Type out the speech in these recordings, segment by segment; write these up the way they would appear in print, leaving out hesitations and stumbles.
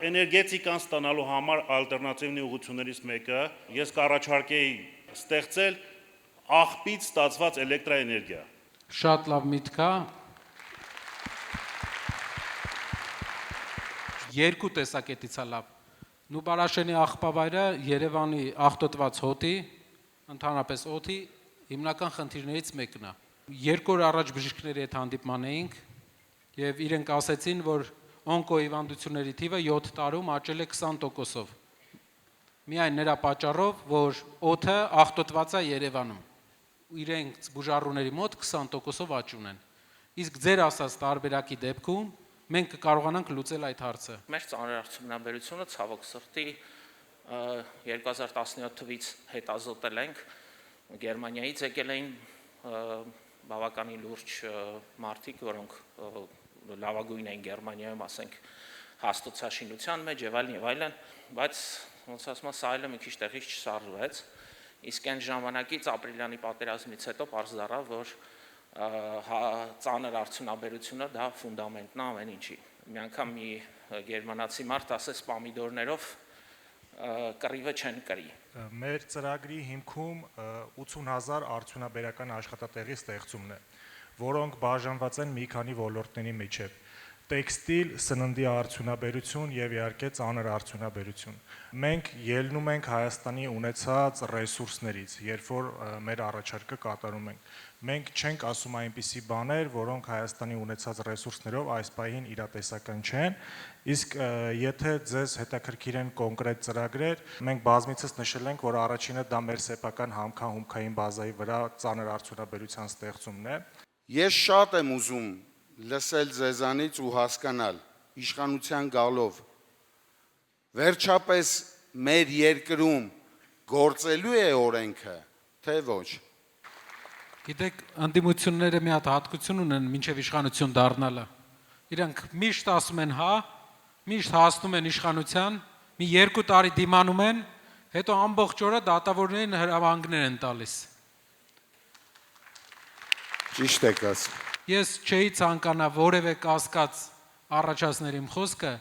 Էներգետիկան ստանալու համար ալտերնատիվնի ուղղություններից մեկը ես կառաջարկեի ստեղծել աղբից ստացված էլեկտրաէներգիա։ Շատ լավ միտք է։ Երկու տեսակետից է լավ։ Նուբարաշենի աղբավայրը Երևանի աղտոտված հոտի, ընդհանրապես օդի հիմնական խնդիրներից մեկն է։ 2 օր առաջ բժիշկների հետ հանդիպման էինք եւ իրենք ասեցին, որ օնկոհիվանդությունների թիվը 7 տարում աճել է 20%-ով։ Միայն նրա պատճառով, որ օդը աղտոտված է Երևանում։ Իրենք բուժառուների մոտ 20%-ով աճ ունեն։ Իսկ ձեր ասած տարբերակի դեպքում մենք կկարողանանք լուծել այդ հարցը։ Մեր ծանրարդյունաբերությունը ցավոք սրտի 2017 թվականից հետազոտել ենք, Գերմանիայից եկել էին բավականին լուրջ մարդիկ, որոնք լավագույն են Գերմանիայում, ասենք, հաստոցաշինության մեջ եւ այլն, բայց ոնց ասում, սա այլը մի քիչ տեղից չսարժվեց, իսկ այն ժամանակից ապրիլյանի պատերազմից հետո պարզ դառավ, որ ծանր արդյունաբերությունը դա ֆունդամենտն է ամեն ինչի։ Մի անգամ մի գերմանացի մարդ ասեց պամիդորներով կռիվը չեն կրի։ Մեր ծրագրի հիմքում 80,000 արդյունաբերական աշխատատեղի ստեղծումն է, որոնք բաժանված են մի քանի ոլորտների միջև. տեքստիլ, սննդի արդյունաբերություն եւ իհարկե ծանր արդյունաբերություն։ Մենք ելնում ենք Հայաստանի ունեցած ռեսուրսներից, երբ որ մեր առաջարկը կատարում ենք։ Մենք չենք ասում այնպիսի բաներ, որոնք Հայաստանի ունեցած ռեսուրսներով այս պահին իրատեսական չեն, իսկ եթե ձեզ հետաքրքիր են կոնկրետ ծրագրեր, մենք բազմիցս նշել ենք, որ առաջինը դա մեր սեփական համքահումքային բազայի վրա ծանր արդյունաբերության ստեղծումն է։ Ես շատ եմ ուզում լսել ձեզանից ու հասկանալ իշխանության գալով վերջապես մեր երկրում գործելու է օրենքը, թե ոչ։ Գիտեք, ընդդիմությունները մի հատ հատկություն ունեն մինչև իշխանություն դառնալը։ Իրանք միշտ ասում են հա, միշտ հասնում են իշխանության, մի 2 տարի դիմանում են, հետո ամբողջ օրը դատավորներին հրավանգներ են տալիս։ Ճիշտ եք ասում։ Ես չէի ցանկանա որևէ կասկած առաջացնել իմ խոսքը,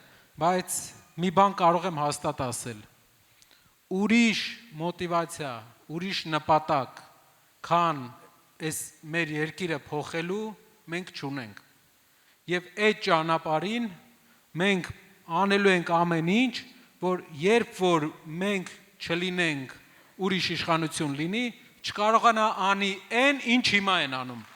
բայց մի բան կարող եմ հաստատ ասել։ Ուրիշ մոտիվացիա, ուրիշ նպատակ, քան այս մեր երկիրը փոխելու մենք չունենք։ Եվ այդ ճանապարհին մենք անելու ենք ամեն ինչ, որ երբ որ մենք չլինենք, ուրիշ իշխանություն լինի, չկարողանա անի այն, ինչ հիմա են անում։